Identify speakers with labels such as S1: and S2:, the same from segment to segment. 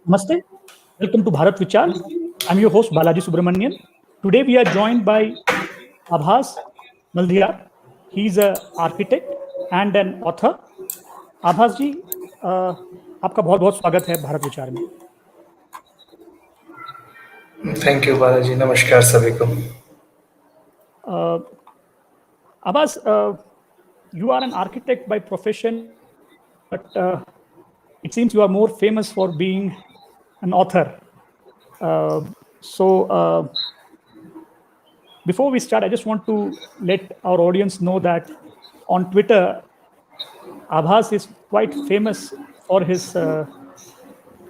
S1: Namaste. Welcome to Bharat Vichar. I'm your host Balaji Subramanian. Today we are joined by Aabhas Maldahiyar. He's an architect and an author. आभास जी आपका बहुत बहुत स्वागत है भारत विचार में.
S2: Thank you Balaji. नमस्कार सभी को.
S1: आभास, you are an architect by profession, but it seems you are more famous for being an author. So before we start, I just want to let our audience know that on Twitter, Aabhas is quite famous for his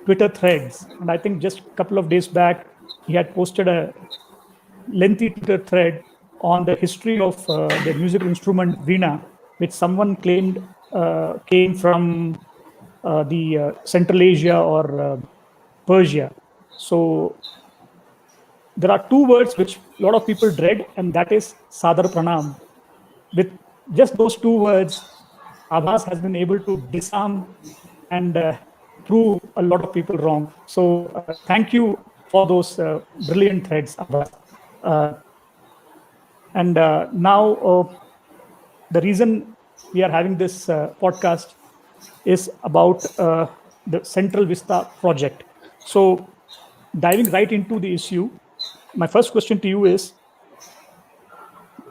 S1: Twitter threads. And I think just a couple of days back, he had posted a lengthy Twitter thread on the history of the musical instrument veena, which someone claimed came from the Central Asia or Persia. So there are two words which a lot of people dread, and that is Sadar Pranam. With just those two words, Aabhas has been able to disarm and prove a lot of people wrong. So thank you for those brilliant threads, Aabhas. And now the reason we are having this podcast is about the Central Vista Project. So diving right into the issue, my first question to you is,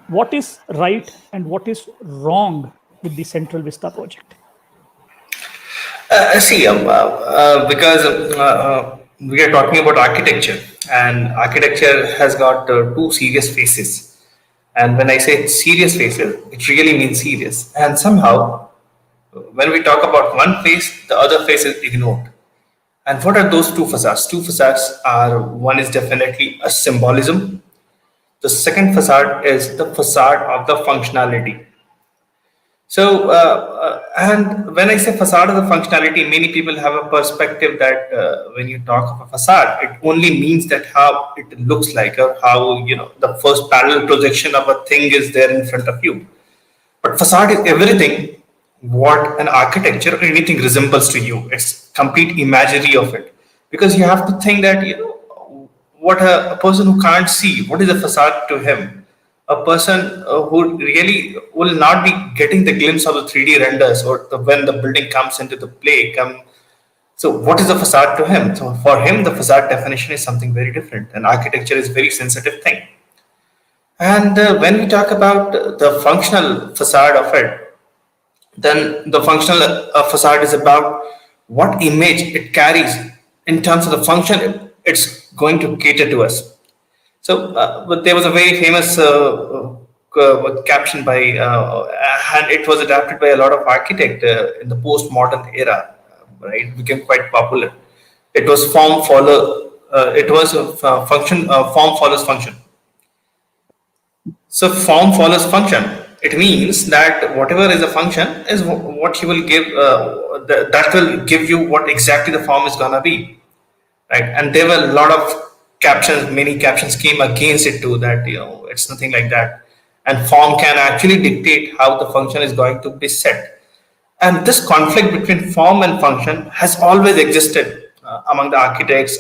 S1: what is right and what is wrong with the Central Vista Project?
S2: Because we are talking about architecture, and architecture has got two serious faces. And when I say serious faces, it really means serious. And somehow, when we talk about one face, the other face is ignored. And what are those two facades? Two facades are, one is definitely a symbolism. The second facade is the facade of the functionality. So, and when I say facade of the functionality, many people have a perspective that when you talk of a facade, it only means that how it looks like, or how, the first parallel projection of a thing is there in front of you. But facade is everything what an architecture or anything resembles to you. It's complete imagery of it. Because you have to think that, what a person who can't see, what is a facade to him? A person who really will not be getting the glimpse of the 3D renders, or when the building comes into the play. So what is the facade to him? So for him, the facade definition is something very different. And architecture is a very sensitive thing. And when we talk about the functional facade of it, then the functional facade is about what image it carries in terms of the function it's going to cater to us. So, but there was a very famous caption by, and it was adapted by a lot of architects in the postmodern era. Right, it became quite popular. It was form follow. It was function. Form follows function. So, form follows function. It means that whatever is a function is what you will give. That will give you what exactly the form is gonna be. Right, and there were a lot of captions, many captions came against it too, that it's nothing like that, and form can actually dictate how the function is going to be set. And this conflict between form and function has always existed among the architects,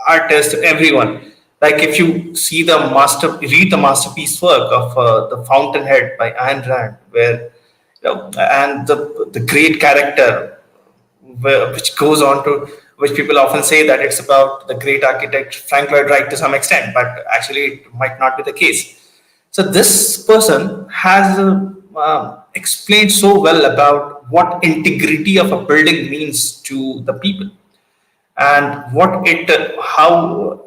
S2: artists, everyone. Like if you see read the masterpiece work of the Fountainhead by Ayn Rand, where and the great character, which goes on to, which people often say that it's about the great architect Frank Lloyd Wright to some extent, but actually it might not be the case. So this person has explained so well about what integrity of a building means to the people, and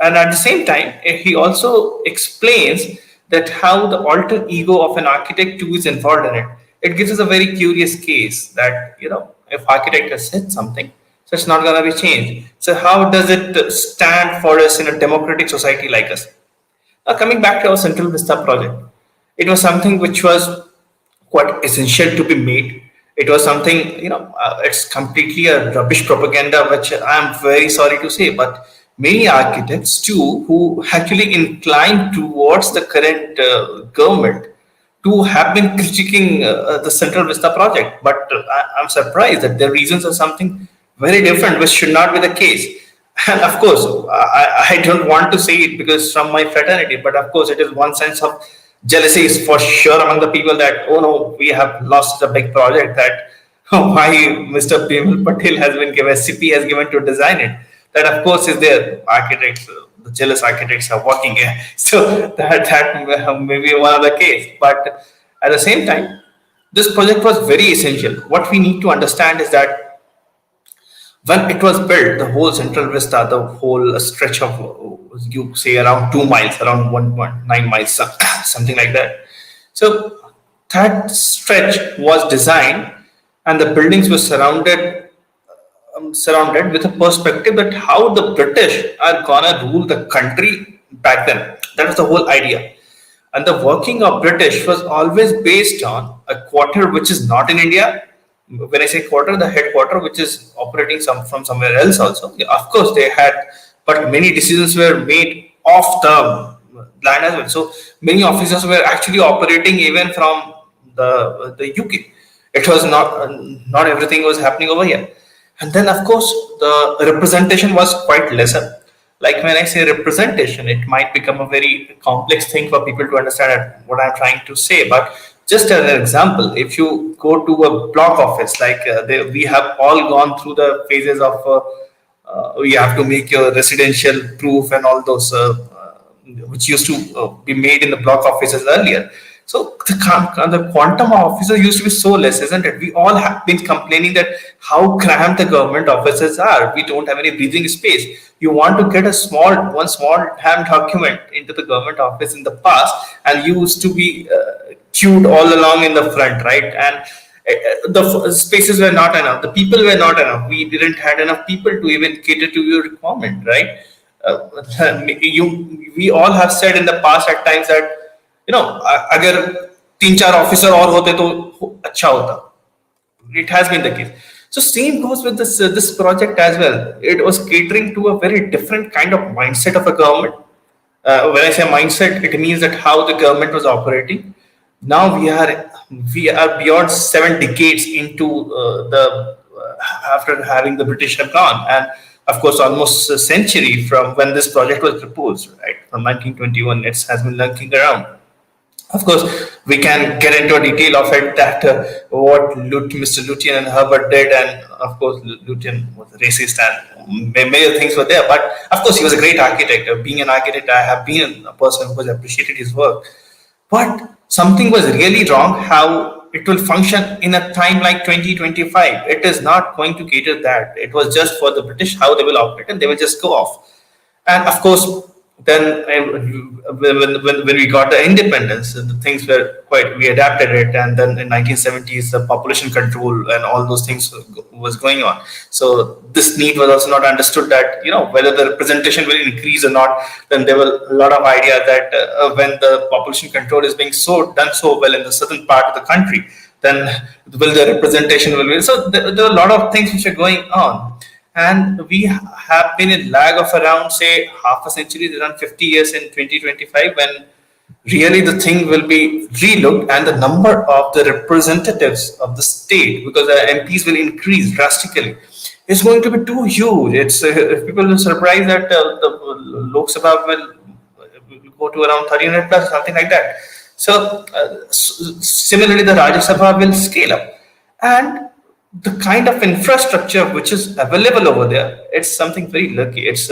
S2: and at the same time, he also explains that how the alter ego of an architect too is involved in it. It gives us a very curious case that, if architect has said something, so it's not going to be changed. So how does it stand for us in a democratic society like us? Now coming back to our Central Vista project, it was something which was quite essential to be made. It was something, it's completely a rubbish propaganda, which I'm very sorry to say, but many architects too, who actually inclined towards the current government, to have been critiquing the Central Vista project. But I'm surprised that their reasons are something very different, which should not be the case. And of course, I don't want to say it because from my fraternity, but of course, it is one sense of jealousy is for sure among the people that, oh no, we have lost a big project that why Mr. Bimal Patel has been given, SCP has given to design it. That of course is there. Architects, the jealous architects are working here. So that may be one of the case. But at the same time, this project was very essential. What we need to understand is that when it was built, the whole Central Vista, the whole stretch of, you say around 2 miles, around 1.9 miles, something like that. So that stretch was designed, and the buildings were surrounded with a perspective that how the British are gonna rule the country back then. That was the whole idea. And the working of British was always based on a quarter which is not in India. When I say quarter, the headquarter which is operating from somewhere else also. Yeah, of course they had, but many decisions were made off the land as well. So many officers were actually operating even from the UK. It was not everything was happening over here. And then of course the representation was quite lesser. Like when I say representation, it might become a very complex thing for people to understand what I'm trying to say. But just as an example, if you go to a block office, like we have all gone through the phases of you have to make your residential proof and all those which used to be made in the block offices earlier. So the quantum of officers used to be so less, isn't it? We all have been complaining that how cramped the government offices are. We don't have any breathing space. You want to get one small damn document into the government office in the past, and you used to be queued all along in the front, right? And the spaces were not enough. The people were not enough. We didn't had enough people to even cater to your requirement, right? We all have said in the past at times that अगर 3-4 officer और होते तो अच्छा होता. It has been the case. So same goes with this project as well. It was catering to a very different kind of mindset of a government. When I say mindset, it means that how the government was operating. Now we are beyond 7 decades into after having the British have gone, and of course almost a century from when this project was proposed, right? From 1921, it has been lurking around. Of course, we can get into a detail of it that what Mr. Lutyens and Herbert did, and of course, Lutyens was racist and many things were there. But of course, he was a great architect. Being an architect, I have been a person who has appreciated his work. But something was really wrong. How it will function in a time like 2025? It is not going to cater that. It was just for the British how they will operate, and they will just go off. And of course, then when we got the independence, the things were we adapted it, and then in 1970s the population control and all those things was going on. So this need was also not understood that whether the representation will increase or not. Then there were a lot of idea that when the population control is being done so well in the southern part of the country, then will the representation will be. So there are a lot of things which are going on. And we have been in lag of around, say, half a century, around 50 years in 2025, when really the thing will be relooked, and the number of the representatives of the state, because the MPs will increase drastically, is going to be too huge. It's people are surprised that the Lok Sabha will go to around 1300 plus, something like that. So similarly, the Rajya Sabha will scale up. And the kind of infrastructure which is available over there, it's something very lucky. It's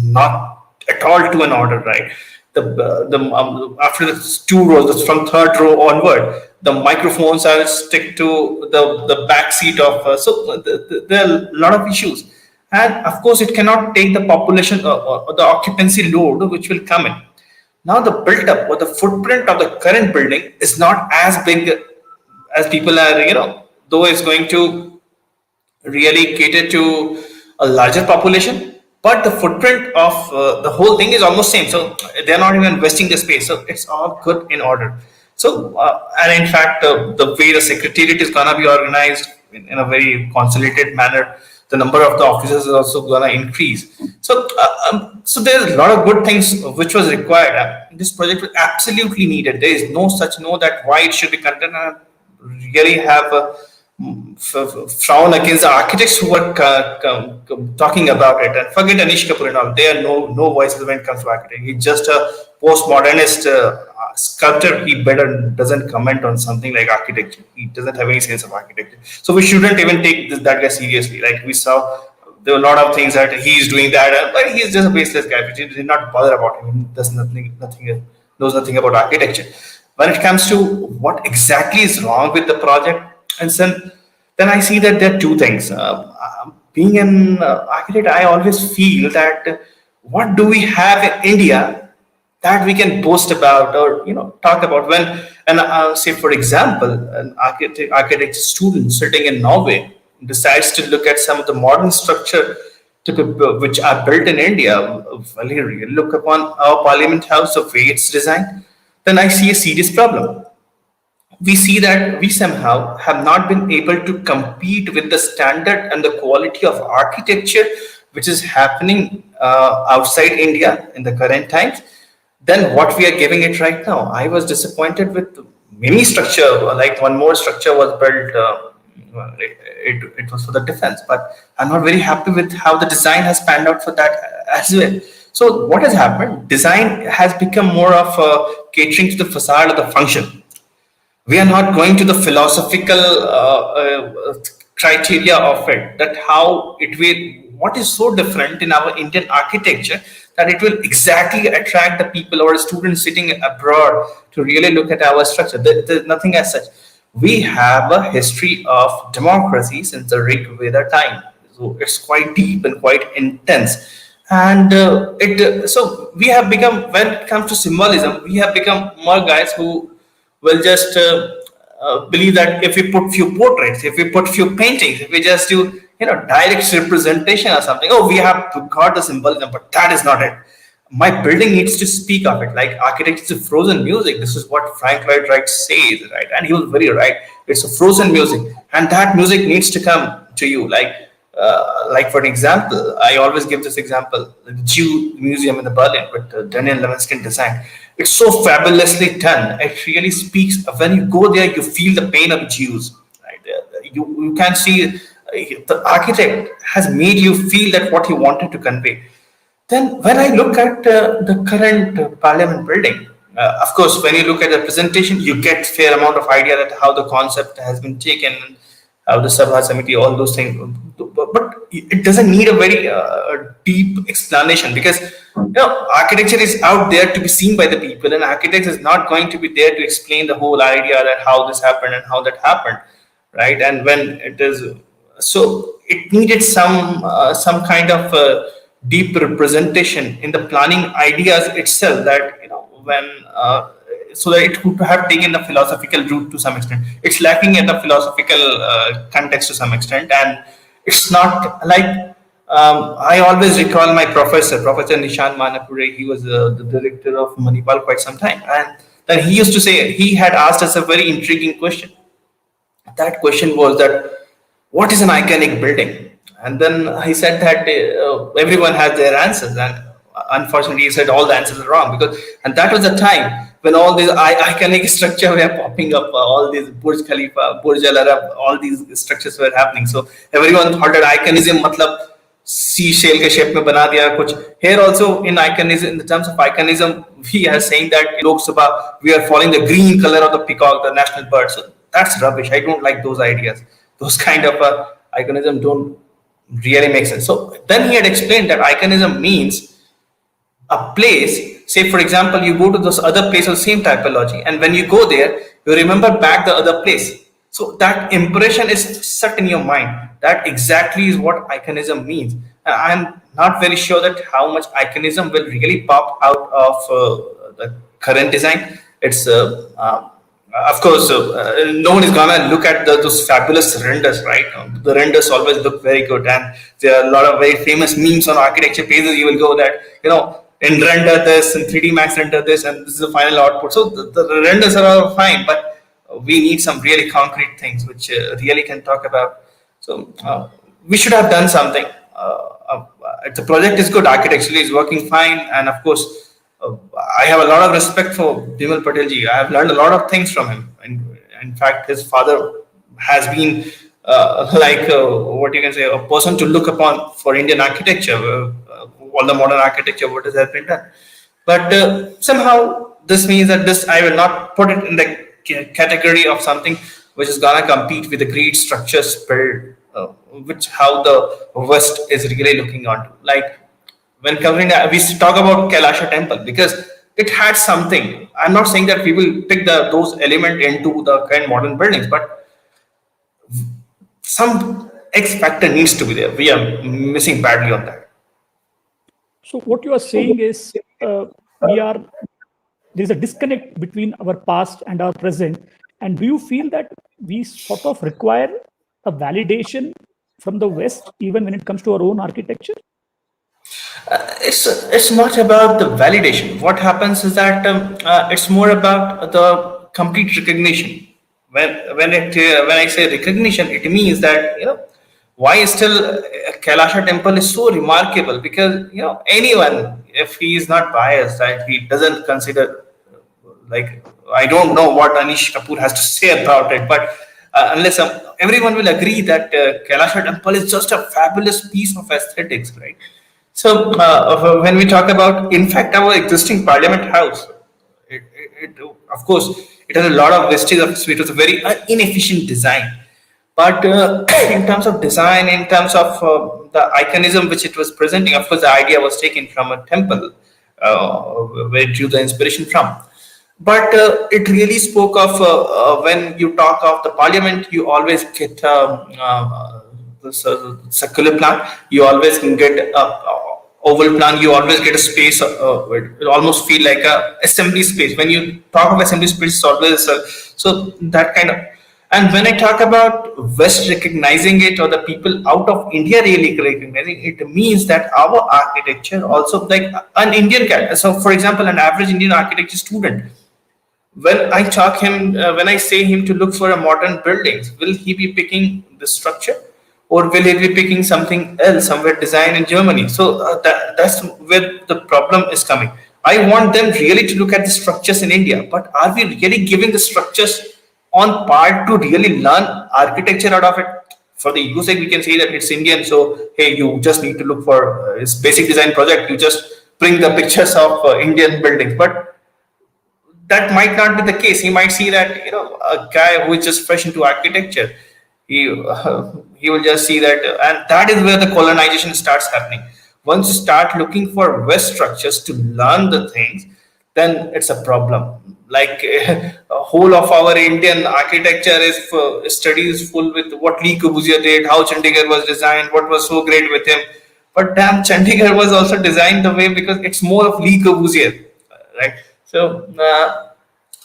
S2: not at all to an order, right? After the 2 rows, from 3rd row onward, the microphones are stick to the back seat of. So there are a lot of issues, and of course it cannot take the population or the occupancy load which will come in. Now the built up or the footprint of the current building is not as big as people are, though it's going to really cater to a larger population, but the footprint of the whole thing is almost same. So they're not even investing the space. So it's all good in order. So and in fact, the way the secretariat is gonna be organized in a very consolidated manner, the number of the officers is also gonna increase. So so there's a lot of good things which was required. This project was absolutely needed. There is no that why it should be content. Really have frown against the architects who are talking about it, and forget Anish Kapoor and all. There are no voices when it comes to architect. He's just a postmodernist sculptor. He better doesn't comment on something like architecture. He doesn't have any sense of architecture. So we shouldn't even take that guy seriously. Like we saw, there were a lot of things that he's doing that, but he's just a baseless guy. Which did not bother about him. He does nothing, knows nothing about architecture. When it comes to what exactly is wrong with the project, and then I see that there are two things. Being an architect, I always feel that what do we have in India that we can boast about, or talk about, when, and say for example, an architect student sitting in Norway decides to look at some of the modern structure which are built in India. Well, here you look upon our Parliament House, the way it's designed, then I see a serious problem. We see that we somehow have not been able to compete with the standard and the quality of architecture which is happening outside India in the current times than what we are giving it right now. I was disappointed with many structure, like one more structure was built. It was for the defense, but I'm not very happy with how the design has panned out for that as well. So what has happened? Design has become more of catering to the facade of the function. We are not going to the philosophical criteria of it, that how it will, what is so different in our Indian architecture that it will exactly attract the people or students sitting abroad to really look at our structure. There's nothing as such. We have a history of democracy since the Rig Veda time, so it's quite deep and quite intense. And so we have become, when it comes to symbolism, we have become more guys who will just believe that if we put few portraits, if we put few paintings, if we just do direct representation or something, oh, we have got the symbolism, but that is not it. My building needs to speak of it. Like architecture is frozen music. This is what Frank Lloyd Wright says, right? And he was very right. It's a frozen music, and that music needs to come to you. Like for example, I always give this example: the Jew Museum in the Berlin with Daniel Levinskin design. It's so fabulously done. It really speaks. When you go there, you feel the pain of Jews. Right? You can see the architect has made you feel that what he wanted to convey. Then, when I look at the current Parliament building, of course, when you look at the presentation, you get fair amount of idea that how the concept has been taken, how the Sabha Samiti, all those things. But it doesn't need a very deep explanation, because architecture is out there to be seen by the people, and architects is not going to be there to explain the whole idea that how this happened and how that happened, right? And when it is so, it needed some kind of deep representation in the planning ideas itself, that when so that it could have taken the philosophical route to some extent. It's lacking in the philosophical context to some extent, and it's not like I always recall my Professor Nishan Manapure. He was the director of Manipal quite some time, and then he used to say, he had asked us a very intriguing question. That question was that, what is an iconic building? And then he said that everyone has their answers, and unfortunately he said all the answers are wrong, and that was the time when all these iconic structures were popping up, all these Burj Khalifa, Burj Al Arab, all these structures were happening. So everyone thought that iconism matlab seashell ke shape mein bana diya kuch. Here also in iconism, in the terms of iconism, we are saying that in Lok Sabha we are following the green color of the peacock, the national bird. So that's rubbish. I don't like those ideas. Those kind of iconism don't really make sense. So then he had explained that iconism means a place. Say for example, you go to those other place of the same typology, and when you go there, you remember back the other place. So that impression is set in your mind. That exactly is what iconism means. I'm not very sure that how much iconism will really pop out of the current design. It's of course, no one is gonna look at those fabulous renders, right? The renders always look very good, and there are a lot of very famous memes on architecture pages. You will go that in render this, in 3D Max render this, and this is the final output. So the renders are all fine, but we need some really concrete things which really can talk about. So we should have done something. The project is good, architecturally is working fine, and of course, I have a lot of respect for Bimal Patel ji. I have learned a lot of things from him. And in fact, his father has been what you can say, a person to look upon for Indian architecture, all the modern architecture, what has been done. But somehow this means that this I will not put it in the category of something which is gonna compete with the great structures built, which how the West is really looking onto. Like when covering, we talk about Kailasha temple because it had something. I'm not saying that we will pick those element into the current modern buildings, but some X factor needs to be there. We are missing badly on that.
S1: So what you are saying is we are there is a disconnect between our past and our present. And do you feel that we sort of require a validation from the West even when it comes to our own architecture?
S2: It's not about the validation. What happens is that it's more about the complete recognition. When I say recognition, it means that why still Kailasha temple is so remarkable, because anyone, if he is not biased, right, he doesn't consider, like, I don't know what Anish Kapoor has to say about it, but unless everyone will agree that Kailasha temple is just a fabulous piece of aesthetics, right? So when we talk about, in fact, our existing Parliament House, of course, it has a lot of vestige of it was a very inefficient design. But in terms of design, in terms of the iconism which it was presenting, of course, the idea was taken from a temple where it drew the inspiration from. But it really spoke of when you talk of the parliament, you always get the circular plan, you always can get oval plan, you always get a space, it almost feel like a assembly space. When you talk of assembly space, it's always so that kind of. And when I talk about West recognizing it, or the people out of India really recognizing it, means that our architecture also, like an Indian cat. So, for example, an average Indian architecture student, when I talk him, when I say him to look for a modern buildings, will he be picking the structure, or will he be picking something else, somewhere designed in Germany? So that's where the problem is coming. I want them really to look at the structures in India, but are we really giving the structures on par to really learn architecture out of it? For the usage, we can say that it's Indian, so hey, you just need to look for its basic design project. You just bring the pictures of Indian buildings, but that might not be the case. He might see that a guy who is just fresh into architecture, he will just see that, and that is where the colonization starts happening. Once you start looking for West structures to learn the things, then it's a problem. Like a whole of our Indian architecture is studies full with what Le Corbusier did, how Chandigarh was designed, what was so great with him. But damn, Chandigarh was also designed the way because it's more of Le Corbusier, right? So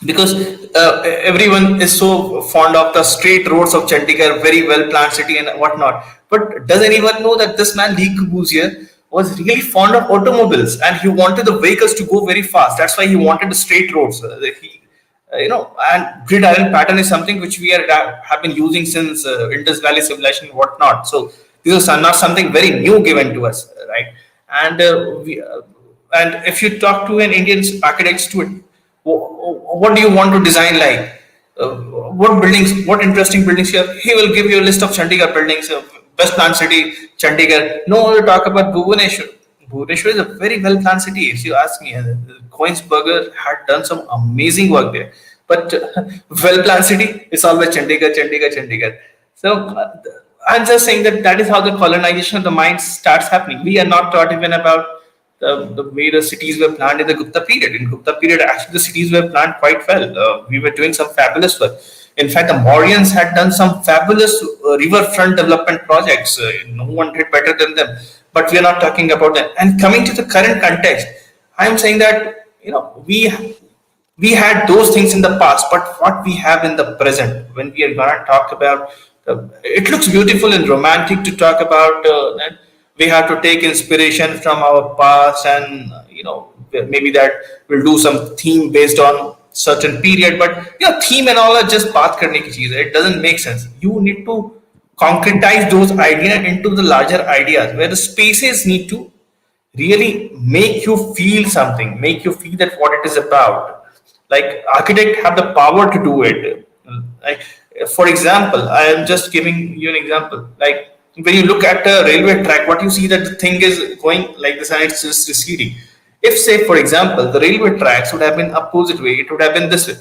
S2: because everyone is so fond of the straight roads of Chandigarh, very well planned city and whatnot. But does anyone know that this man Le Corbusier was really fond of automobiles, and he wanted the vehicles to go very fast. That's why he wanted the straight roads. And grid iron pattern is something which we have been using since Indus Valley civilization and whatnot. So this is not something very new given to us, right? And and if you talk to an Indian architect student, what do you want to design like? What buildings, what interesting buildings here? He will give you a list of Chandigarh buildings, best planned city, Chandigarh. No one will talk about Bhubaneswar. Bhubaneswar is a very well planned city. If you ask me, Coinsberger had done some amazing work there. But well planned city, it's always Chandigarh, Chandigarh, Chandigarh. So I'm just saying that that is how the colonization of the mind starts happening. We are not taught even about the way the cities were planned in the Gupta period. In Gupta period, actually, the cities were planned quite well. We were doing some fabulous work. In fact, the Mauryans had done some fabulous riverfront development projects. No one did better than them. But we are not talking about that. And coming to the current context, I am saying that we had those things in the past, but what we have in the present, when we are going to talk about, it looks beautiful and romantic to talk about that. We have to take inspiration from our past, and maybe that we'll do some theme based on certain period. But theme and all are just baat karne ki cheez hai. It doesn't make sense. You need to concretize those ideas into the larger ideas, where the spaces need to really make you feel something, make you feel that what it is about. Like architect have the power to do it. Like For example, I am just giving you an example. Like when you look at a railway track, what you see that the thing is going like this and it's just receding. If, say, for example, the railway tracks would have been opposite way, it would have been this way.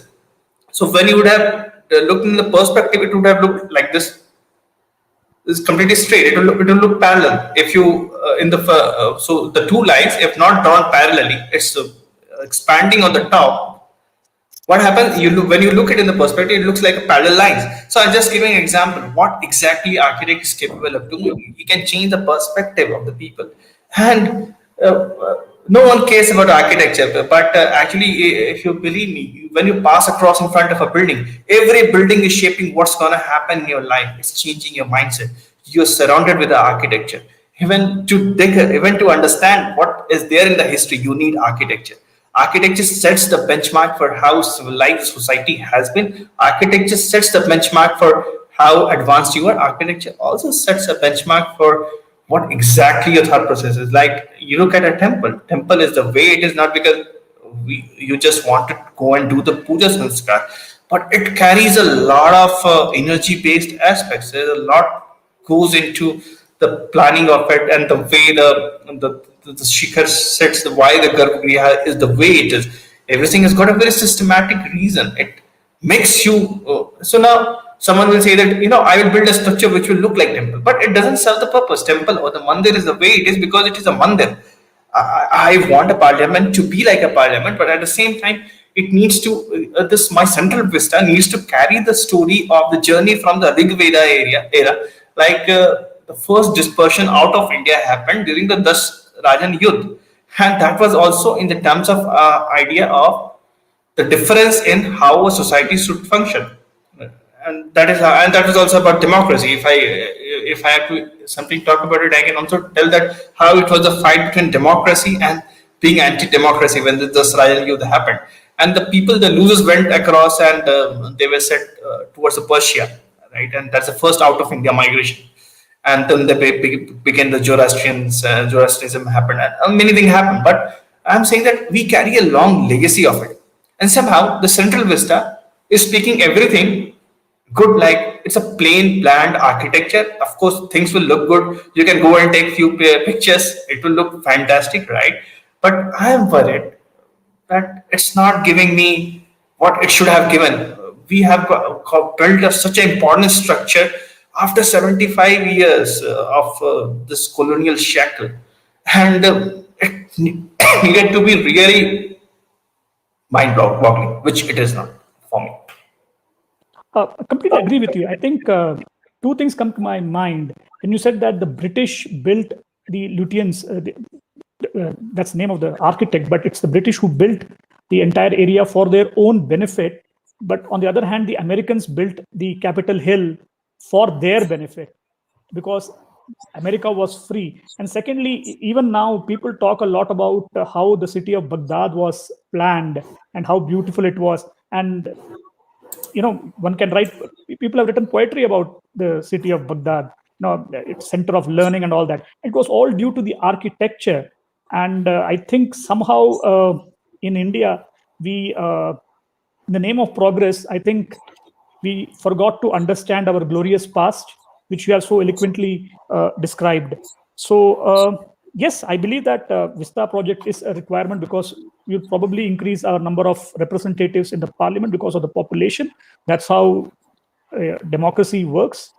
S2: So when you would have looked in the perspective, it would have looked like this. It's completely straight. It will look parallel. If you in the so the two lines, if not drawn parallelly, it's expanding on the top. What happens, you look when you look at it in the perspective, it looks like a parallel lines. So I'm just giving an example what exactly architect is capable of doing. He can change the perspective of the people. And no one cares about architecture, but actually, if you believe me, when you pass across in front of a building, every building is shaping what's going to happen in your life. It's changing your mindset. You're surrounded with the architecture. Even to understand what is there in the history, you need architecture. Architecture sets the benchmark for how civilized society has been. Architecture sets the benchmark for how advanced you are. Architecture also sets a benchmark for what exactly your thought process is. Like you look at a temple. Temple is the way it is not because you just want to go and do the puja sanskar, but it carries a lot of energy based aspects. There's a lot goes into the planning of it and the way the shikhar sets, the why the garbhagriha is the way it is. Everything has got a very systematic reason. It makes you so now someone will say that I will build a structure which will look like temple, but it doesn't serve the purpose. Temple or the mandir is the way it is because it is a mandir. I want a parliament to be like a parliament, but at the same time, it needs to this my central vista needs to carry the story of the journey from the Rig Veda era. Like the first dispersion out of India happened during the Das Rajan Yudh, and that was also in the terms of idea of the difference in how a society should function. And that was also about democracy. If I have to something talk about it, I can also tell that how it was a fight between democracy and being anti-democracy when the Sarayan Yuddha happened, and the people, the losers, went across and they were set towards the Persia, right, and that's the first out of India migration, and then began the Zoroastrianism happened, and many things happened. But I'm saying that we carry a long legacy of it, and somehow the Central Vista is speaking everything good. Like it's a plain planned architecture. Of course things will look good, you can go and take few pictures, it will look fantastic, right? But I am worried that it's not giving me what it should have given. We have built such an important structure after 75 years of this colonial shackle, and it needed to be really mind-boggling, which it is not for me.
S1: I completely agree with you. I think two things come to my mind. When you said that the British built the Lutyens, that's the name of the architect, but it's the British who built the entire area for their own benefit. But on the other hand, the Americans built the Capitol Hill for their benefit because America was free. And secondly, even now, people talk a lot about how the city of Baghdad was planned and how beautiful it was. And one can write, people have written poetry about the city of Baghdad, it's center of learning and all that. It was all due to the architecture. And I think somehow in India, we in the name of progress, I think we forgot to understand our glorious past, which you have so eloquently described. So yes, I believe that Vista project is a requirement because we'll probably increase our number of representatives in the parliament because of the population. That's how democracy works.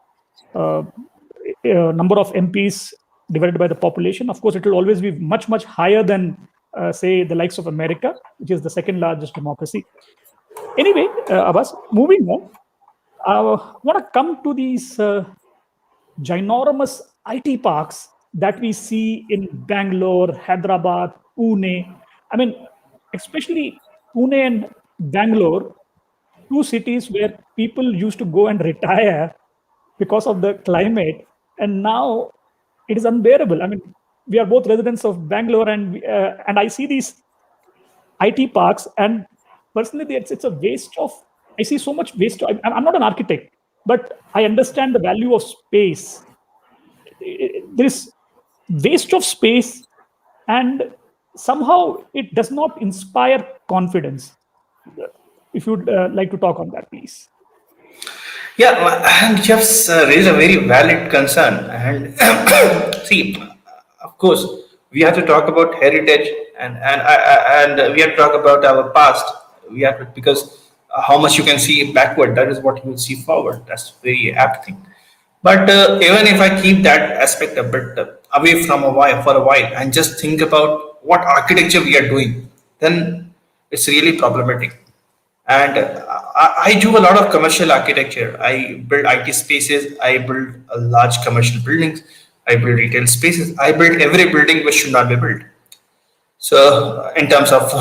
S1: Number of MPs divided by the population. Of course, it will always be much, much higher than, say, the likes of America, which is the second largest democracy. Anyway, Abbas, moving on, I want to come to these ginormous IT parks that we see in Bangalore, Hyderabad, Pune. I mean, especially Pune and Bangalore, two cities where people used to go and retire because of the climate, and now it is unbearable. I mean, we are both residents of Bangalore, and I see these IT parks, and personally, it's a waste of. I see so much waste. I'm not an architect, but I understand the value of space. There is waste of space, and somehow it does not inspire confidence. If you'd like to talk on that, please.
S2: Yeah, and you have raised a very valid concern. And see, of course, we have to talk about heritage, and we have to talk about our past. We have to, because how much you can see backward, that is what you will see forward. That's very apt thing. But even if I keep that aspect a bit away from a while for a while and just think about what architecture we are doing, then it's really problematic. And I do a lot of commercial architecture. I build IT spaces. I build large commercial buildings. I build retail spaces. I build every building which should not be built. So, in terms of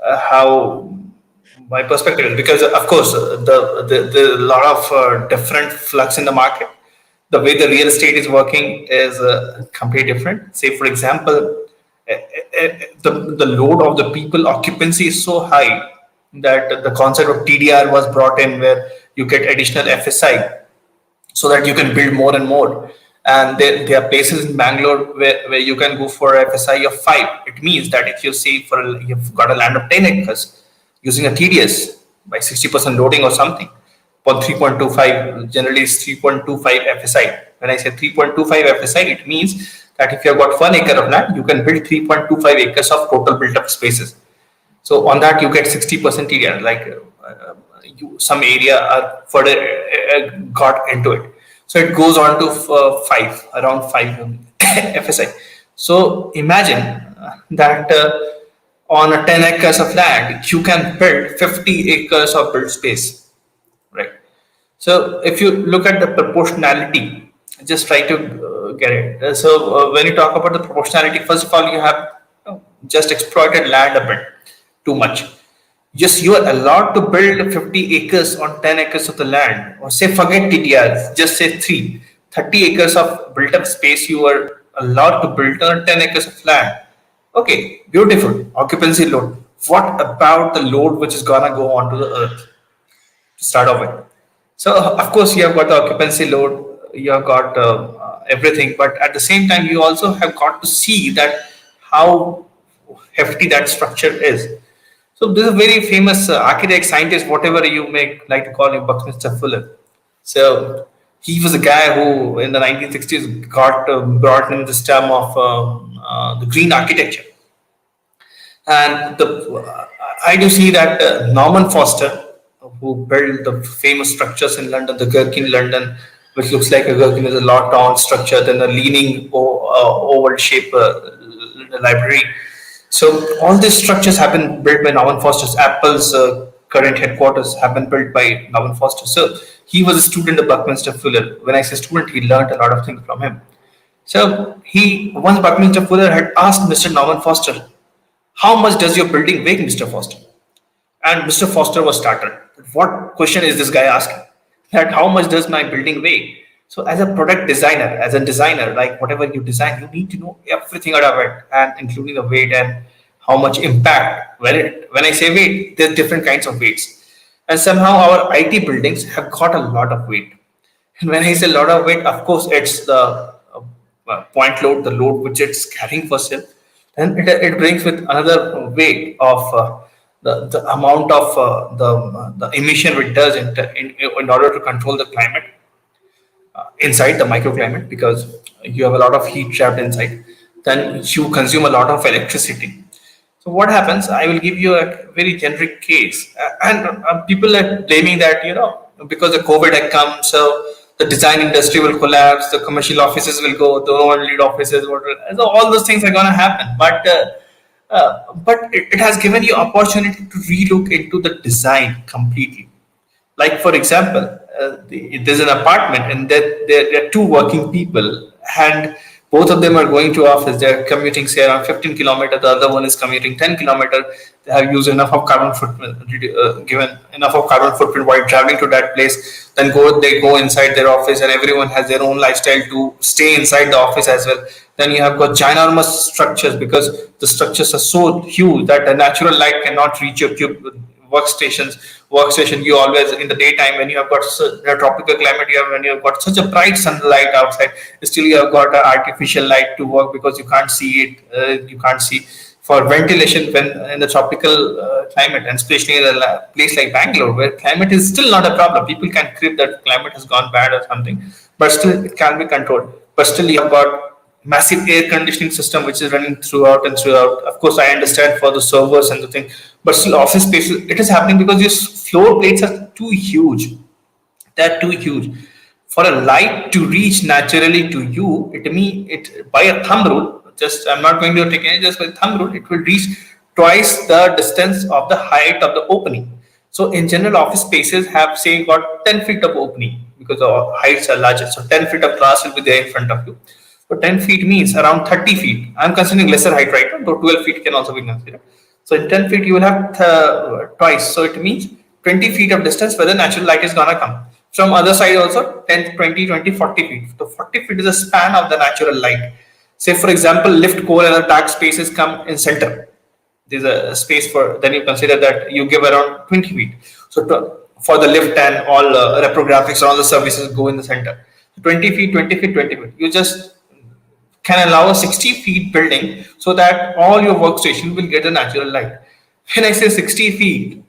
S2: how my perspective is, because of course the lot of different flux in the market. The way the real estate is working is completely different. Say, for example, the load of the people occupancy is so high that the concept of TDR was brought in, where you get additional FSI so that you can build more and more. And there are places in Bangalore where you can go for FSI of 5. It means that if you say you've got a land of 10 acres using a TDS by 60% loading or something, for 3.25, generally it's 3.25 FSI. When I say 3.25 FSI, it means that if you've got 1 acre of land, you can build 3.25 acres of total built up spaces. So on that, you get 60% area, like some area are further got into it. So it goes on to around 5 FSI. So imagine that on a 10 acres of land, you can build 50 acres of built space, right? So if you look at the proportionality, just try to get it. So when you talk about the proportionality, first of all, you have just exploited land a bit too much. Yes, you are allowed to build 50 acres on 10 acres of the land, or say forget TDRs, just say 30 acres of built up space you are allowed to build on 10 acres of land. Okay, beautiful. Occupancy load. What about the load which is gonna go onto the earth to start off with? So of course you have got the occupancy load, you have got everything, but at the same time you also have got to see that how hefty that structure is. So this is a very famous architect, scientist, whatever you may like to call him, Buckminster Fuller. So he was a guy who, in the 1960s, got brought in this term of the green architecture. And I do see that Norman Foster, who built the famous structures in London, the Gherkin London, which looks like a gherkin is a lot taller structure than a leaning oval shape library. So all these structures have been built by Norman Foster. Apple's current headquarters have been built by Norman Foster. So he was a student of Buckminster Fuller. When I say student, he learned a lot of things from him. So he once Buckminster Fuller had asked Mr. Norman Foster, "How much does your building weigh, Mr. Foster?" And Mr. Foster was startled. What question is this guy asking? That how much does my building weigh? So as a product designer, as a designer, like whatever you design, you need to know everything out of it, and including the weight and how much impact. When I say weight, there's different kinds of weights. And somehow our IT buildings have got a lot of weight. And when I say a lot of weight, of course, it's the point load, the load which it's carrying for itself. Then it brings with another weight of the amount of the emission it does in order to control the climate inside the microclimate, because you have a lot of heat trapped inside. Then you consume a lot of electricity. So what happens? I will give you a very generic case, and people are blaming that because the COVID had come, so the design industry will collapse, the commercial offices will go, the lead offices, so all those things are going to happen. But it has given you opportunity to relook into the design completely. Like for example, there's an apartment and there are two working people, and both of them are going to office. They're commuting say around 15 kilometers, the other one is commuting 10 kilometers. They have used enough of carbon footprint, given enough of carbon footprint while traveling to that place. Then they go inside their office, and everyone has their own lifestyle to stay inside the office as well. Then you have got ginormous structures, because the structures are so huge that the natural light cannot reach your workstation. You always in the daytime, when you have got a tropical climate, when you have got such a bright sunlight outside, still you have got an artificial light to work, because you can't see it, you can't see for ventilation when in the tropical climate, and especially in a place like Bangalore, where climate is still not a problem. People can crib that climate has gone bad or something, but still it can be controlled. But still, you have got massive air conditioning system which is running throughout and throughout. Of course, I understand for the servers and the thing, but still office spaces, it is happening because these floor plates are too huge. They're too huge for a light to reach naturally to you. It mean it by a thumb rule. Just I'm not going to take any, just by thumb rule, it will reach twice the distance of the height of the opening. So in general, office spaces have say got 10 feet of opening because the heights are larger. So 10 feet of glass will be there in front of you. So 10 feet means around 30 feet. I'm considering lesser height right now, though 12 feet can also be considered. So in 10 feet, you will have twice. So it means 20 feet of distance where the natural light is gonna come. From other side also 10, 20, 20, 40 feet. So 40 feet is the span of the natural light. Say for example, lift core and the dark spaces come in center. There's a space for, then you consider that you give around 20 feet. So for the lift and all reprographics and all the services go in the center. 20 feet, 20 feet, 20 feet. You just can allow a 60 feet building so that all your workstation will get a natural light. When I say 60 feet,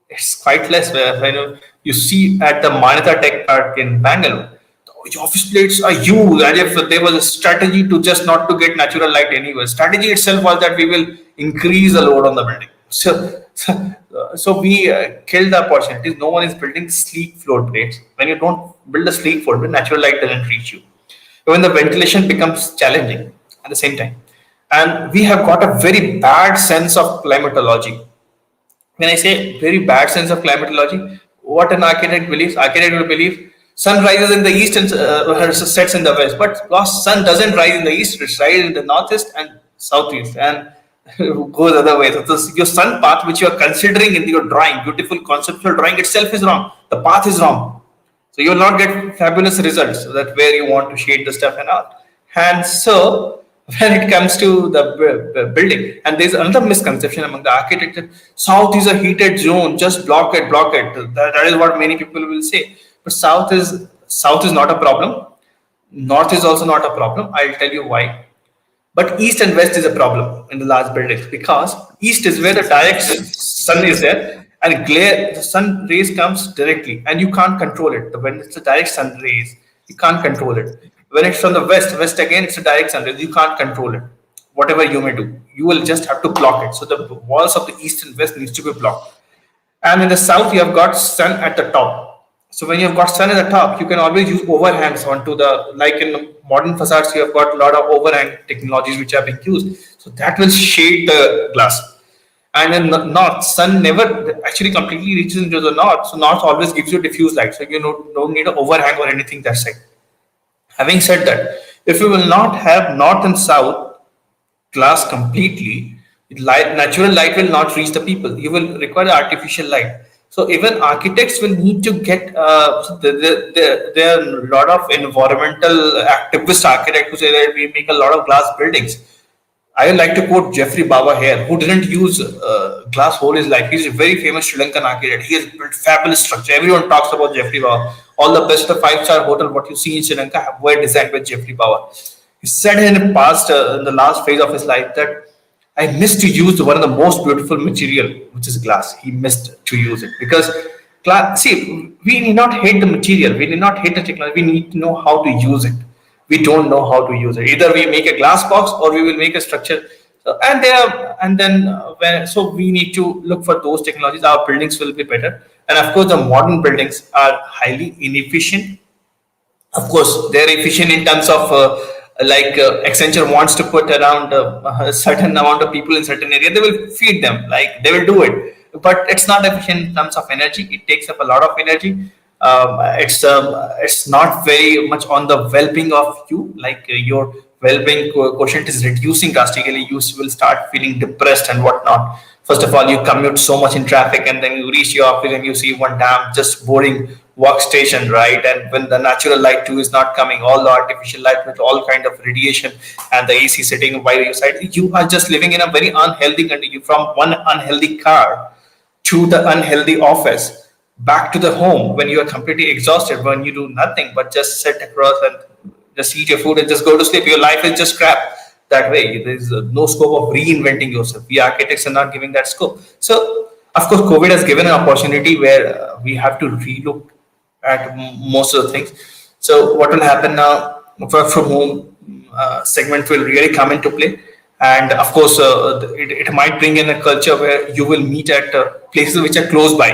S2: it's quite less. When you see at the Manita Tech Park in Bangalore, the office plates are huge. And if there was a strategy to just not to get natural light anywhere, strategy itself was that we will increase the load on the building. So we killed the opportunities. No one is building sleek floor plates. When you don't build a sleek floor plate, natural light doesn't reach you. When the ventilation becomes challenging at the same time. And we have got a very bad sense of climatology. When I say very bad sense of climatology, what an architect will believe sun rises in the east and sets in the west. But gosh, sun doesn't rise in the east, it rises in the northeast and southeast and goes the other way. So your sun path, which you are considering in your drawing, beautiful conceptual drawing itself is wrong. The path is wrong. So you will not get fabulous results that where you want to shade the stuff and all. And so when it comes to the building, and there's another misconception among the architects that south is a heated zone, just block it. That is what many people will say. But south is not a problem. North is also not a problem. I'll tell you why. But east and west is a problem in the large buildings because east is where the direct sun is there and the sun rays comes directly and you can't control it. When it's the direct sun rays, you can't control it. When it's from the west again, it's a direct sun rays, you can't control it. Whatever you may do, you will just have to block it. So the walls of the east and west needs to be blocked. And in the south, you have got sun at the top. So when you have got sun at the top, you can always use overhangs onto like in modern facades, you have got a lot of overhang technologies which are being used. So that will shade the glass. And in the north, sun never actually completely reaches into the north. So north always gives you diffuse light. So you don't need an overhang or anything that side. Having said that, if you will not have north and south glass completely, natural light will not reach the people. You will require artificial light. So even architects will need to get. There are a lot of environmental activist architects who say that we make a lot of glass buildings. I would like to quote Jeffrey Bawa here, who didn't use glass whole his life. He's a very famous Sri Lankan architect. He has built fabulous structure. Everyone talks about Jeffrey Bawa. All the best of 5-star hotel, what you see in Sri Lanka, were designed by Jeffrey Bawa. He said in the past, in the last phase of his life, that I missed to use one of the most beautiful material, which is glass. He missed to use it because glass. See, we need not hate the material. We need not hate the technology. We need to know how to use it. We don't know how to use it. Either we make a glass box or we will make a structure. So, so we need to look for those technologies. Our buildings will be better. And of course, the modern buildings are highly inefficient. Of course, they're efficient in terms of Accenture wants to put around a certain amount of people in certain area. They will feed them, like they will do it. But it's not efficient in terms of energy. It takes up a lot of energy. It's not very much on the well-being of you, like your well-being quotient is reducing drastically. You will start feeling depressed and whatnot. First of all, you commute so much in traffic and then you reach your office and you see one damn just boring workstation, right? And when the natural light too is not coming, all the artificial light with all kind of radiation and the AC sitting by your side, you are just living in a very unhealthy condition. From one unhealthy car to the unhealthy office, back to the home when you are completely exhausted, when you do nothing but just sit across and just eat your food and just go to sleep. Your life is just crap. that way. There is no scope of reinventing yourself. We architects are not giving that scope. So, of course, COVID has given an opportunity where we have to relook at most of the things. So, what will happen now? Work from home segment will really come into play, and of course, it might bring in a culture where you will meet at places which are close by.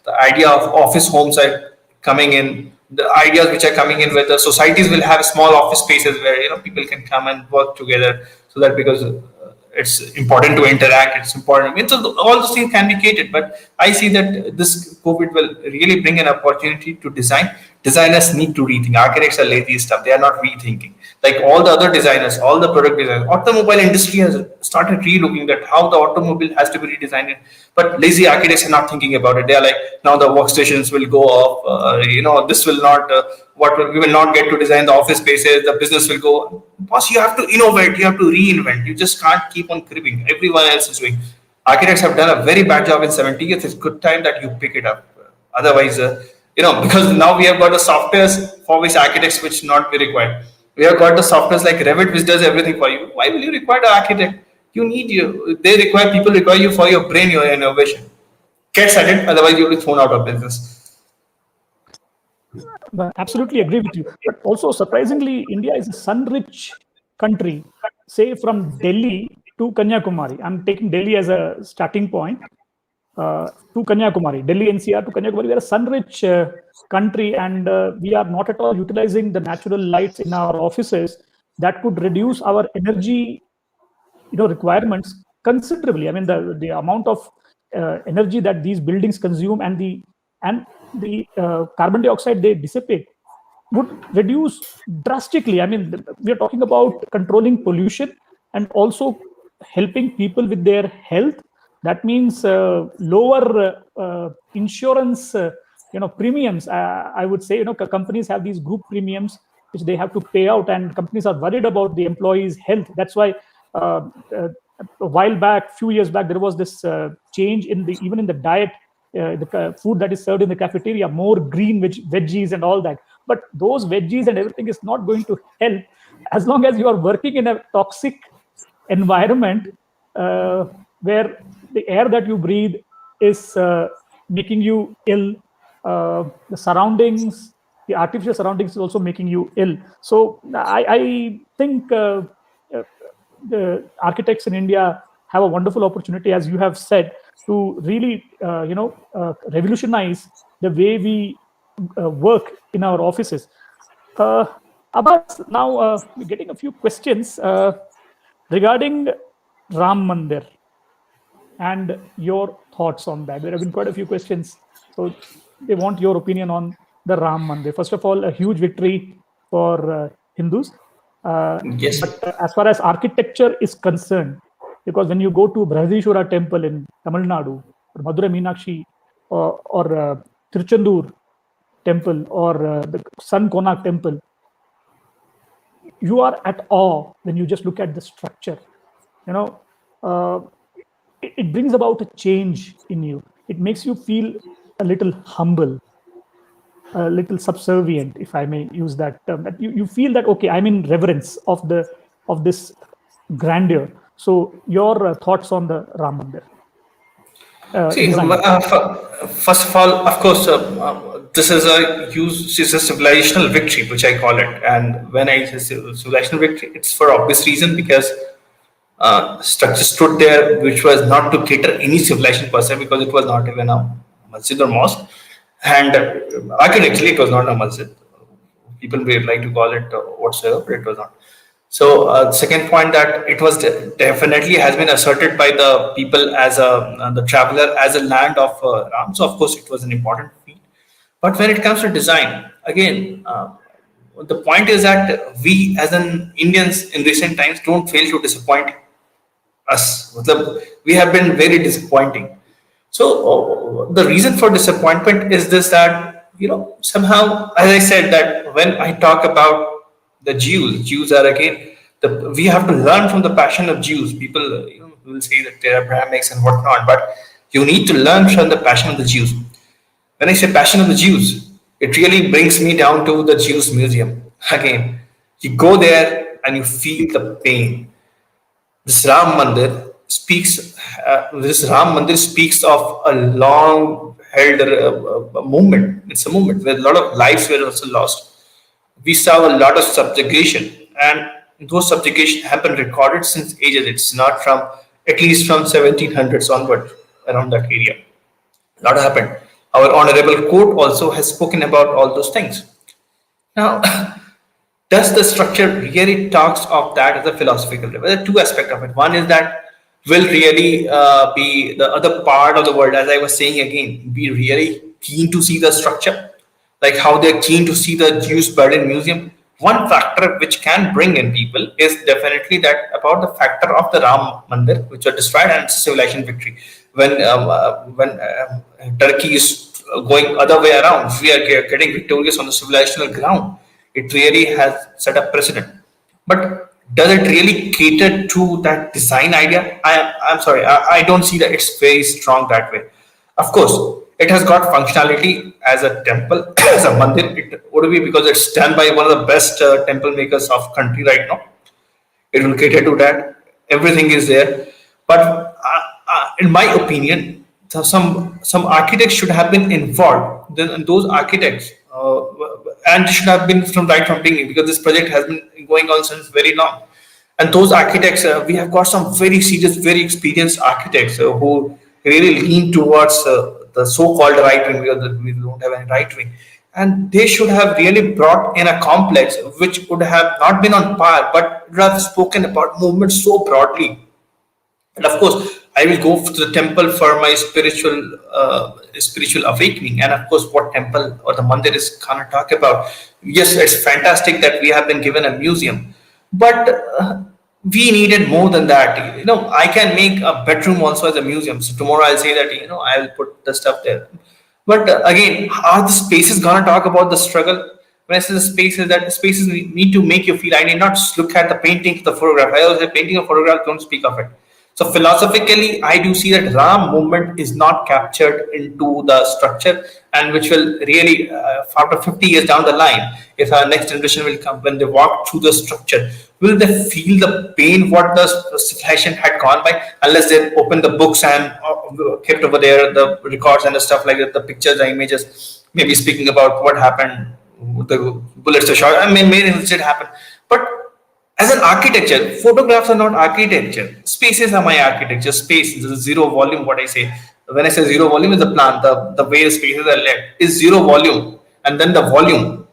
S2: The idea of office homes are coming in. The ideas which are coming in, where the societies will have small office spaces where people can come and work together, so that because it's important to interact, it's important. I mean, so all those things can be catered. But I see that this COVID will really bring an opportunity to design. Designers need to rethink. Architects are lazy stuff. They are not rethinking. Like all the other designers, all the product designers, automobile industry has started relooking that how the automobile has to be redesigned. But lazy architects are not thinking about it. They are like, now the workstations will go off. This will not. We will not get to design the office spaces. The business will go. Boss, you have to innovate. You have to reinvent. You just can't keep on cribbing. Everyone else is doing. Architects have done a very bad job in 70s. It's good time that you pick it up. Otherwise, because now we have got the softwares for which architects which not be required. We have got the softwares like Revit which does everything for you. Why will you require an architect? You need you. They require people require you for your brain, your innovation. Get at it, otherwise you'll be thrown out of business.
S1: Absolutely agree with you. But also, surprisingly, India is a sun-rich country. Say from Delhi to Kanyakumari. I'm taking Delhi as a starting point. To Kanyakumari, Delhi NCR to Kanyakumari, we are a sun-rich country, and we are not at all utilizing the natural lights in our offices. That could reduce our energy, requirements considerably. I mean, the amount of energy that these buildings consume and the carbon dioxide they dissipate would reduce drastically. I mean, we are talking about controlling pollution and also helping people with their health. That means lower insurance, premiums. I would say, companies have these group premiums which they have to pay out, and companies are worried about the employees' health. That's why a while back, few years back, there was this change even in the diet, the food that is served in the cafeteria, more green veggies and all that. But those veggies and everything is not going to help as long as you are working in a toxic environment where the air that you breathe is making you ill. The surroundings, the artificial surroundings is also making you ill. So I think the architects in India have a wonderful opportunity, as you have said, to really, revolutionize the way we work in our offices. Abbas, now we're getting a few questions regarding Ram Mandir and your thoughts on that. There have been quite a few questions. So they want your opinion on the Ram Mandir. First of all, a huge victory for Hindus.
S2: Yes.
S1: But as far as architecture is concerned, because when you go to Brihadishwara temple in Tamil Nadu, or Madurai Meenakshi, or Tiruchendur temple, or the Sun Konak temple, you are at awe when you just look at the structure. It brings about a change in you. It makes you feel a little humble, a little subservient, if I may use that term. That you feel that, okay, I'm in reverence of this grandeur. So your thoughts on the Ram Mandir?
S2: See, first of all, of course, this is a civilizational victory, which I call it. And when I say civilizational victory, it's for obvious reason, because structure stood there, which was not to cater any civilization per se, because it was not even a masjid or mosque, and architecturally it was not a masjid. People may like to call it whatsoever, but it was not. So second point, that it was definitely has been asserted by the people as the traveler as a land of Ram. So of course it was an important feat. But when it comes to design, again, the point is that we as an Indians in recent times don't fail to disappoint us. We have been very disappointing. So the reason for disappointment is this, that somehow, as I said, that when I talk about the Jews are again we have to learn from the passion of Jews. People will say that they are Abrahamics and whatnot, but you need to learn from the passion of the Jews. When I say passion of the Jews, it really brings me down to the Jews Museum. Again, you go there and you feel the pain. this Ram Mandir speaks of a long held movement. It's a movement where a lot of lives were also lost. We saw a lot of subjugation, and those subjugation have been recorded since ages. It's not from, at least from 1700s onward, around that area. A lot happened. Our honorable court also has spoken about all those things. Now, does the structure really talks of that as a philosophical level? There are two aspects of it. One is that will really be the other part of the world, as I was saying again, be really keen to see the structure, like how they're keen to see the Jewish Berlin Museum. One factor which can bring in people is definitely that about the factor of the Ram Mandir, which are destroyed, and civilization victory. When Turkey is going other way around, we are getting victorious on the civilizational ground. It really has set a precedent. But does it really cater to that design idea? I'm sorry, I don't see that it's very strong that way. Of course, it has got functionality as a temple, as a mandir. It would be because it's done by one of the best temple makers of country right now. It will cater to that. Everything is there. But in my opinion, some architects should have been involved. Then those architects and should have been from right from beginning, because this project has been going on since very long. And those architects, we have got some very serious, very experienced architects who really lean towards the so-called right wing, because we don't have any right wing. And they should have really brought in a complex which would have not been on par, but would have spoken about movement so broadly. And of course, I will go to the temple for my spiritual awakening. And of course, what temple or the mandir is gonna talk about. Yes, it's fantastic that we have been given a museum, but we needed more than that. I can make a bedroom also as a museum. So tomorrow I'll say that I will put the stuff there. But again, are the spaces gonna talk about the struggle? When I say the spaces, that spaces need to make you feel. I need not just look at the painting, the photograph. I always say painting or photograph, don't speak of it. So philosophically, I do see that Ram movement is not captured into the structure, and which will really, after 50 years down the line, if our next generation will come, when they walk through the structure, will they feel the pain what the civilization had gone by, unless they open the books and kept over there the records and the stuff like that, the pictures, the images, maybe speaking about what happened, the bullets are shot. I mean, many things did happen, but as an architecture, photographs are not architecture. Spaces are my architecture. Space is zero volume. What I say when I say zero volume is the plan. The way the spaces are left is zero volume, and then the volume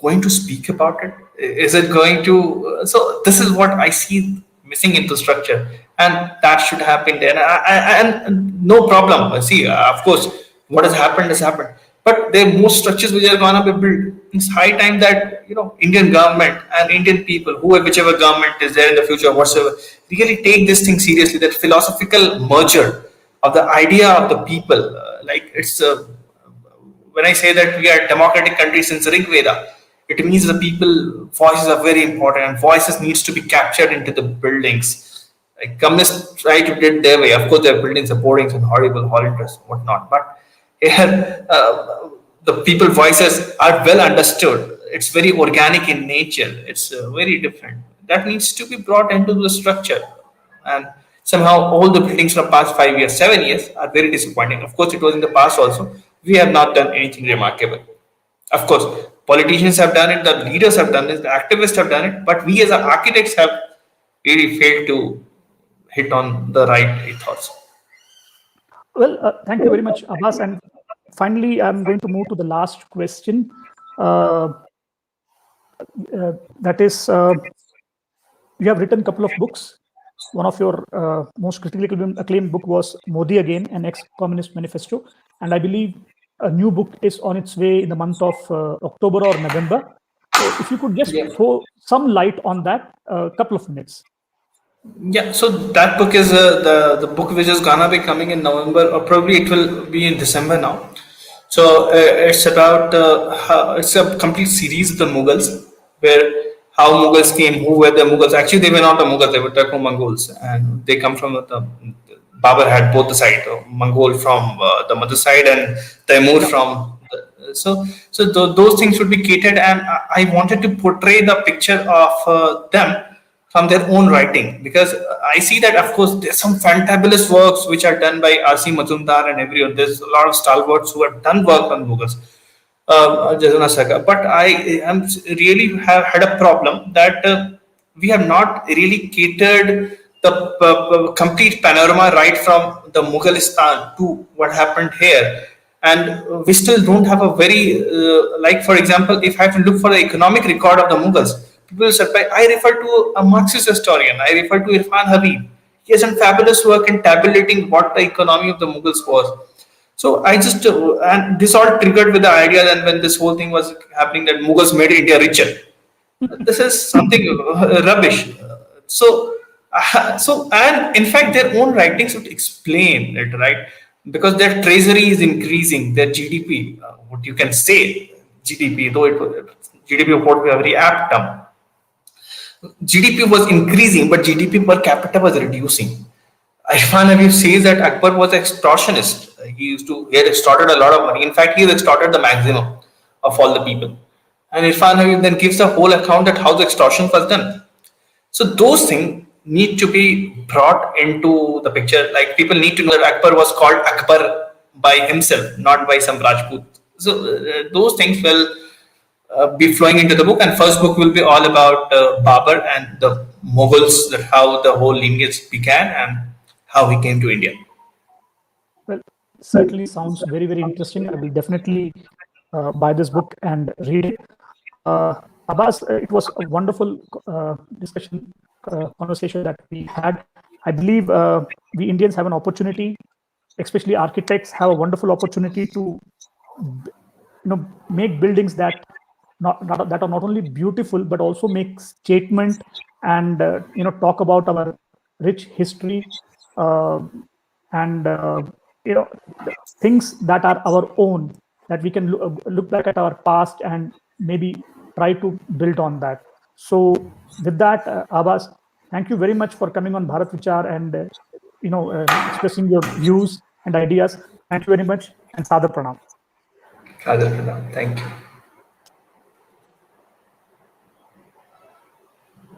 S2: going to speak about it. Is it going to? So this is what I see missing into structure, and that should happen there. And no problem. See, of course, what has happened. But there are more structures which are gonna be built. It's high time that Indian government and Indian people, whichever government is there in the future, whatsoever, really take this thing seriously. That philosophical merger of the idea of the people, like it's when I say that we are a democratic country since Rig Veda, it means the people voices are very important, and voices needs to be captured into the buildings. Like communists try to do it their way. Of course, their buildings are boring and horrible, horrendous, whatnot. But here, the people voices are well understood. It's very organic in nature. It's very different. That needs to be brought into the structure. And somehow all the buildings from past 5 years, 7 years are very disappointing. Of course, it was in the past also. We have not done anything remarkable. Of course, politicians have done it, the leaders have done it, the activists have done it, but we as architects have really failed to hit on the right thoughts.
S1: Well, thank you very much, Abbas. And finally, I'm going to move to the last question. That is, you have written a couple of books. One of your most critically acclaimed book was Modi Again, an ex-communist manifesto. And I believe a new book is on its way in the month of October or November. So if you could just throw some light on that, a couple of minutes.
S2: Yeah, so that book is the book which is gonna be coming in November, or probably it will be in December now. So it's about it's a complete series of the Mughals, where how Mughals came, who were the Mughals. Actually, they were not the Mughals; they were Turco-Mongols, and they come from the Babur had both the side, Mongol from the mother side and Taimur from. So those things should be catered, and I wanted to portray the picture of them from their own writing, because I see that of course there's some fantabulous works which are done by R.C. Majumdar and everyone. There's a lot of stalwarts who have done work on Mughals, Jazuna Saga. But I am really have had a problem that we have not really catered the complete panorama right from the Mughalistan to what happened here. And we still don't have a very, like for example, if I have to look for the economic record of the Mughals, people will surprise. I refer to a Marxist historian, I refer to Irfan Habib. He has done fabulous work in tabulating what the economy of the Mughals was. So I just and this all triggered with the idea that when this whole thing was happening, that Mughals made India richer. This is something rubbish. So and in fact, their own writings would explain it, right? Because their treasury is increasing, their GDP, what you can say, GDP, though GDP of what we have very apt term. GDP was increasing, but GDP per capita was reducing. Irfan Habib says that Akbar was extortionist. He had extorted a lot of money. In fact, he had extorted the maximum of all the people. And Irfan Habib then gives the whole account that how the extortion was done. So those things need to be brought into the picture. Like people need to know that Akbar was called Akbar by himself, not by some Rajput. So those things will be flowing into the book, and first book will be all about Babur and the Mughals, that how the whole lineage began and how he came to India.
S1: Well, certainly sounds very, very interesting. I will definitely buy this book and read it. Abbas, it was a wonderful conversation that we had. I believe we Indians have an opportunity, especially architects have a wonderful opportunity to, make buildings that are not only beautiful but also make statement and talk about our rich history and things that are our own, that we can look back at our past and maybe try to build on that. So with that, Abbas, thank you very much for coming on Bharat Vichar and expressing your views and ideas. Thank you very much, and Sadar Pranam.
S2: Sadar Pranam. Thank you.